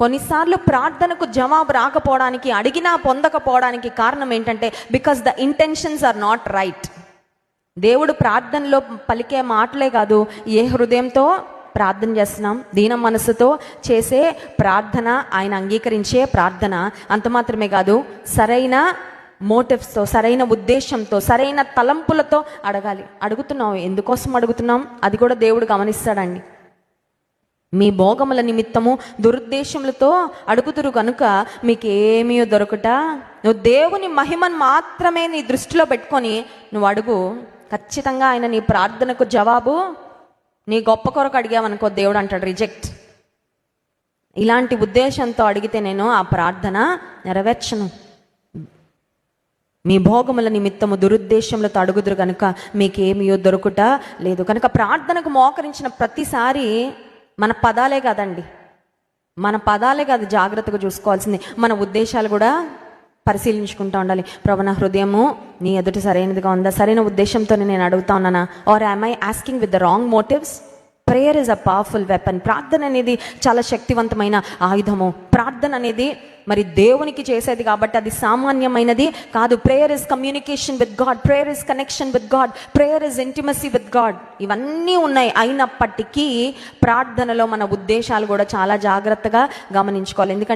కొన్నిసార్లు ప్రార్థనకు జవాబు రాకపోవడానికి, అడిగినా పొందకపోవడానికి కారణం ఏంటంటే because the intentions are not right. దేవుడు ప్రార్థనలో పలికే మాటలే కాదు, ఏ హృదయంతో ప్రార్థన చేస్తున్నాం, దీన మనసుతో చేసే ప్రార్థన, ఆయన అంగీకరించే ప్రార్థన. అంత మాత్రమే కాదు, సరైన మోటివ్స్తో, సరైన ఉద్దేశంతో, సరైన తలంపులతో అడగాలి. అడుగుతున్నాం, ఎందుకోసం అడుగుతున్నాం అది కూడా దేవుడు గమనిస్తాడండి. మీ భోగముల నిమిత్తము దురుద్దేశములతో అడుగుతురు కనుక మీకేమీ దొరకట. నువ్వు దేవుని మహిమను మాత్రమే నీ దృష్టిలో పెట్టుకొని నువ్వు అడుగు, ఖచ్చితంగా ఆయన నీ ప్రార్థనకు జవాబు. నీ గొప్ప కొరకు అడిగావనుకో, దేవుడు అంటాడు రిజెక్ట్. ఇలాంటి ఉద్దేశంతో అడిగితే నేను ఆ ప్రార్థన నెరవేర్చను. మీ భోగముల నిమిత్తము దురుద్దేశములతో అడుగుదురు కనుక మీకేమీ దొరుకుట లేదు. కనుక ప్రార్థనకు మోకరించిన ప్రతిసారి మన పదాలే కాదండి, మన పదాలే కాదు జాగ్రత్తగా చూసుకోవాల్సింది, మన ఉద్దేశాలు కూడా పరిశీలించుకుంటూ ఉండాలి. ప్రభు, నా హృదయము నీ ఎదుట సరైనదిగా ఉందా, సరైన ఉద్దేశంతో నేను అడుగుతా ఉన్నానా, or am I asking with the wrong motives? Prayer is a powerful weapon. ప్రార్థన అనేది చాలా శక్తివంతమైన ఆయుధము. ప్రార్థన అనేది మరి దేవునికి చేసేది కాబట్టి అది సామాన్యమైనది కాదు. Prayer is communication with God, prayer is connection with God, prayer is intimacy with God. ఇవన్నీ ఉన్నాయి. అయినప్పటికీ ప్రార్థనలో మన ఉద్దేశాలు కూడా చాలా జాగ్రత్తగా గమనించుకోవాలి. ఎందుకంటే